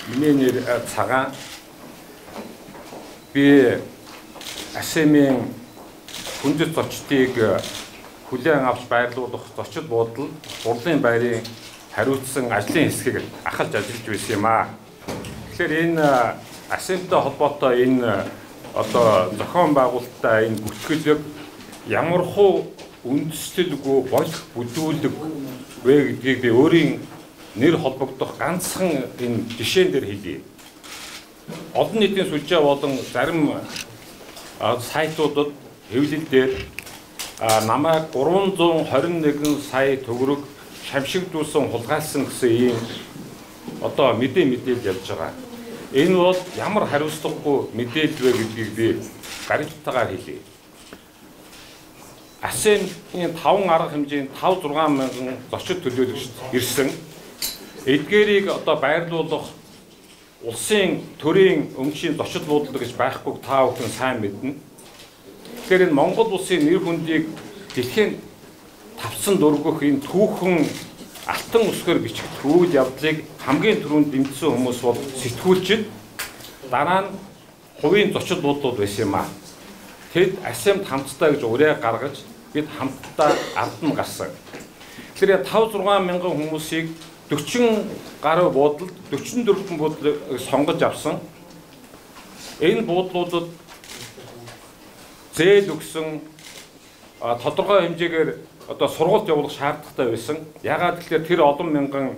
Миний нэр Цагаан. Би АСЕМ-ийн хүндэт зочдыг хүлээн авч байрлуулах зочид буудал Хурлын байрын хариуцсан ажлын хэсгийг ахалж ажиллаж байсан юм аа. Тэгэхээр энэ АСЕМ-тэй холбоотой энэ одоо зохион байгуулалттай энэ бүртгэлэг ямархуу үндэслэлгүй болох бүдүүлэг вэ гэдгийг би өөрийн нэр холбогдох ганцхан энэ жишээн дээр хэлье. Олон нийтийн сүлжээ болон зарим сайтуудад хэвлэлдээр намайг 321 сая төгрөг шамшигдуулсан хулгайлсан гэсэн ийм одоо мэдээлэл явж байгаа. Энэ бол ямар хариуцлагагүй мэдээлэл вэ гэдгийг би гарантитайгаар хэлье. АСЕМ-ийн 5 арга хэмжээний 5-6 мянган зочид төлөөлөгч ирсэн. Эдгээрийг одоо байрлуулах улсын төрийн өмчийн зочид буудлага гэж байхгүйг та бүхэн сайн мэднэ. Тэгэхээр энэ Монгол улсын нэр хүндийг дэлхийн тавцан дургөх энэ түүхэн алтан өсгөр бичигдэх үйл явдлыг хамгийн түрүүнд дэмжсэн хүмүүс бол сэтгүүлчид, дараа нь хувийн зочид буудлууд байсан юм аа. Тэд АСЕМ-д хамтдаа гэж ураа гаргаж бид хамтдаа ард нь гарсан. Тэгэхээр 5-6 мянган хүмүүсийг 40 гаруй буудалд 44 буудлыг сонгож авсан. Энэ буудлуудад зээл өгсөн тодорхой хэмжээгээр одоо сургалт явуулах шаардлагатай байсан. Ягаад гэвэл тэр олон мянган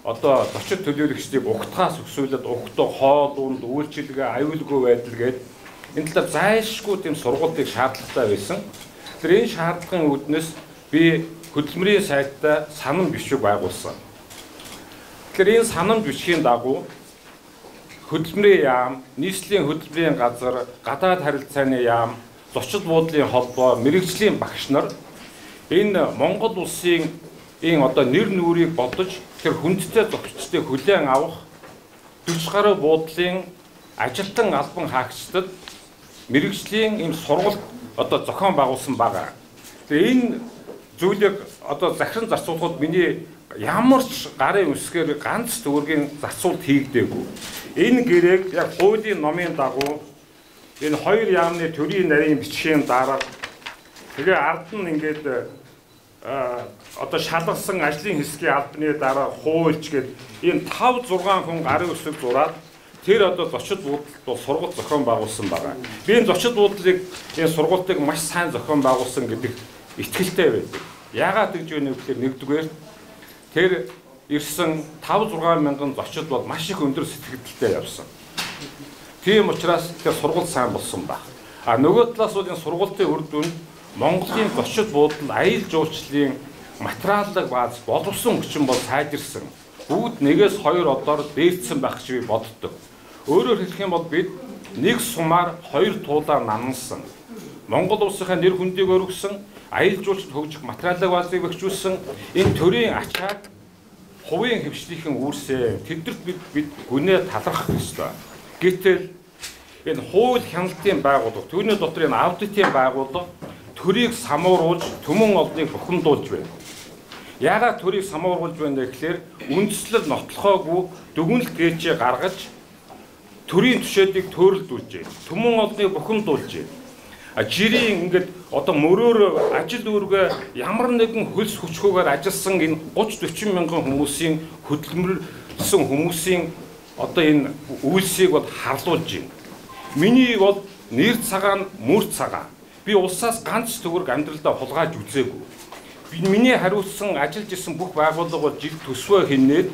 одоо зочид төлөөлөгчдийг угтахаас өсвөлд угтах, хоол унд, үйлчилгээ, аюулгүй байдал гээд энэ талаар зайлшгүй тийм сургалтыг шаардлагатай байсан. Тэр энэ шаардлагын үүднээс би хөдөлмөрийн сайтаа санам бичиг байгуулсан. Тэгэхээр энэ санам бичгийн дагуу хөдөлмөрийн яам, нийслэлийн хөдөлмөрийн газар, гадаад харилцааны яам, зочид буудлын холбоо, мэрэгжлийн багш нар энэ Монгол улсын энэ одоо нэр нүрийг бодож тэр хүндтэй зохицтыг хүлээн авах 40 гаруй буудлын ажилтан албан хаагчдад мэрэгжлийн ийм сургалт одоо зохион байгуулсан байгаа. Тэгээ энэ зүйлийг одоо захиран зарцуулахад миний ямар ч гарын үсгээр ганц төгрөгийн зарцуулт хийгдээгүй. Энэ гэрээг яг хуулийн номын дагуу энэ 2 яамны төрийн нарийн бичгийн дарга тэгээ ард нь ингээд одоо шалгасан ажлын хэсгийн албаны дараа хуульч гээд энэ 5-6 хүн гарын үсэг зураад тэр одоо зочид буудлууд сургалт зохион байгуулсан байгаа. Би энэ зочид буудлыг энэ сургалтыг маш сайн зохион байгуулсан гэдэг итгэлтэй байдаг. Яагаад гэж вэ гэхээр нэгдүгээр тэр ирсэн 5-6 мянган зочид бол маш их өндөр сэтгэлдэлтэй явсан. Тийм учраас тэр сургалт сайн болсон баг. А нөгөө талаас бол энэ сургалтын үр дүнд Монголын зочид буудал аял жуулчлалын материаллык бааз боловсон хүчин бол сайжирсан. Бүгд 1-2 одоор дээрдсэн байх гэж би боддог. Өөрөөр хэлэх юм бол бид нэг сумаар 2 туулаар намнсан. Монгол улсынхаа нэр хүндийг өргөсөн, аял жуулчлалд хөгжих материаллык баазыг бэхжүүлсэн, энэ төрийн ачаад хувийн хвшлийнхэн үүрсээ тэдэрт бид гүнээ талархах ёстой. Гэтэл энэ хууль хяналтын байгууллага, түүний дотор энэ аудитын байгууллага төрийг самууруулж түмэн олныг бухимдуулж байна. Яагаад төрийг самууруулж байна гэхээр үндэслэл нотлохоогүй дүгнэлт гээчээ гаргаж төрийн түшээдийг төөрөлдүүлж байна. Түмэн олныг бухимдуулж байна. Жирийн ингээд одоо мөрөөр ажил үүргээ ямар нэгэн хөлс хүчгүйгээр ажилласан энэ 30-40 мянган хүмүүсийн хөдөлмөрсөн хүмүүсийн одоо энэ үйлсийг бол харлуулж байна. Миний бол нэр цагаан, мөр цагаан. Би улсаас ганц төгрөг амьдралдаа хулгайж үзээгүй. Миний хариуцсан ажиллаж исэн бүх байгууллага бол жил төсвөө хийнээд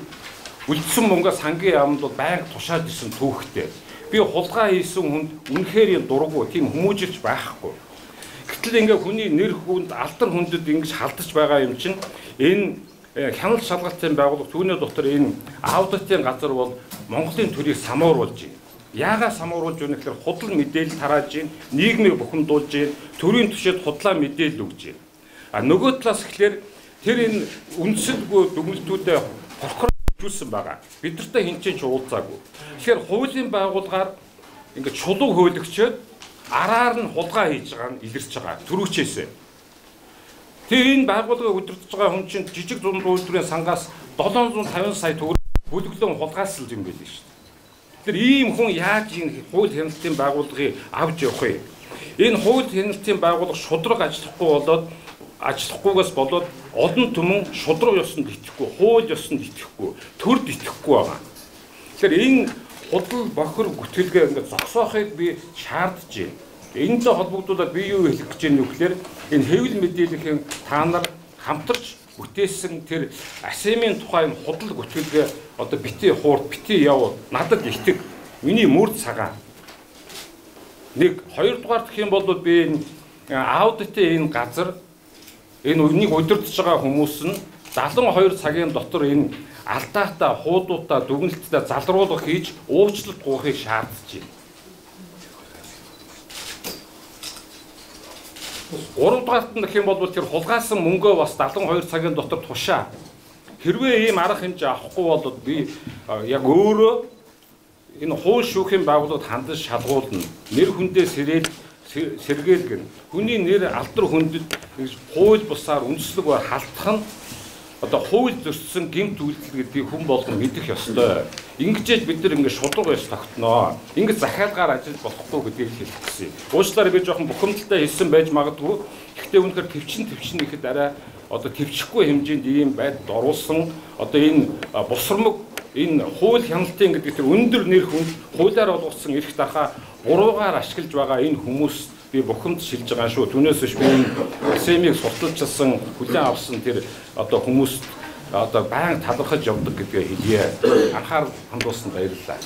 үлдсэн мөнгөө сангийн яамд бол байнга тушааж исэн түүхтэй. Би хулгай хийсэн хүнд үнэхээр дурггүй, тийм хүмүүжилж байхгүй. Гэтэл ингээ хүний нэр хүнд алдар хүндэд ингэж халдаж байгаа юм чинь энэ хяналт шалгалтын байгууллага түүний дотор энэ аудитын газар бол Монголын төрийг самууруулж байна. Яагаад самууруулж байна гэхээр худал мэдээлэл тарааж байна, нийгмийг бухимдуулж байна, төрийн түвшинд худлаа мэдээлэл өгж байна. А нөгөө талаас ихлээр тэр энэ үндсэлгүй дүгнэлтүүдэд прокурор хөвжүүлсэн байгаа. Бид нартай хинчээч уулзаагүй. Тэгэхээр хуулийн байгууллагаар ингээд чулуу хөөлөгчөөд араар нь хулгай хийж байгаа нь илэрч байгаа. Төрүүчээсээ. Тэр энэ байгууллагыг удирдах байгаа хүн чинь жижиг дунд үйлдвэрийн сангаас 750 сая төгрөг бүлэглэн хулгайлсан юм байл шүү дээ. Тэр ийм хүн яаж энэ хууль хяналтын байгууллагыг авч явах вэ? Энэ хууль хяналтын байгууллага шудраг ажиллахгүйгээс болоод олон түмэн шудраг ёсонд итгэхгүй, хууль ёсонд итгэхгүй, төрд итгэхгүй байгаа. Тэгэхээр энэ худал бохир гүтгэлгээ ингээд зогсоохыг би шаардж байна. Энэтэй холбогдуулаад би юу хэлэх гэж байна вэ гэхээр энэ хэвлэл мэдээллийн та нар хамтарч бүтээсэн тэр асемийн тухай энэ худал гүтгэлгээ одоо бити хуурд бити яв надад итэг миний мөрд цагаан. Нэг хоёрдугаар гэх юм бол би энэ аудитын энэ газар энэ үнийг удирдах байгаа хүмүүс нь 72 цагийн дотор энэ алдаатай, хуудуудаа, дүгнэлттэй залруулах хийж уучлалт гуйхыг шаардж байна. 3 дугаарт нь гэх юм бол тэр хулгайсан мөнгөө бас 72 цагийн дотор тушаа. Хэрвээ ийм арга хэмжээ авахгүй бол би яг өөрөө энэ хууль шүүхийн байгууллагад хандаж шалгуулна. Нэр хүндээ сэргээлгэн. Хүний нэр алдар хүндэд хууль бусаар үндэслэг ба халтах нь одоо хууль зөрчсөн гэмт үйлдэл гэдгийг хүн болгон мэдэх ёстой. Ингэж бид нар ингэ шудраг байж тогтноо. Ингэ захиалгаар ажиллаж болохгүй гэдгийг хэлчихсэн. Уучлаарай би жоохон бухимдалтай хэлсэн байж магадгүй. Гэхдээ үнэхээр төвчин ихэд арай одоо төвчхгүй хэмжээнд ийм байдалд оруулсан одоо энэ бусрамг энэ хууль хяналтын гэдэг тэр өндөр нэр хүнд хуулиар олгосон эрх дарахаа буруугаар ашиглаж байгаа энэ хүмүүс би бухимд шилж байгаа шүү. Түүнээс биш би энэ асемийг сурталчилсан хүлээн авсан тэр одоо хүмүүст одоо баян талархаж явдаг гэдгээ хэлье. Анхаарал хандуулсанд баярлалаа.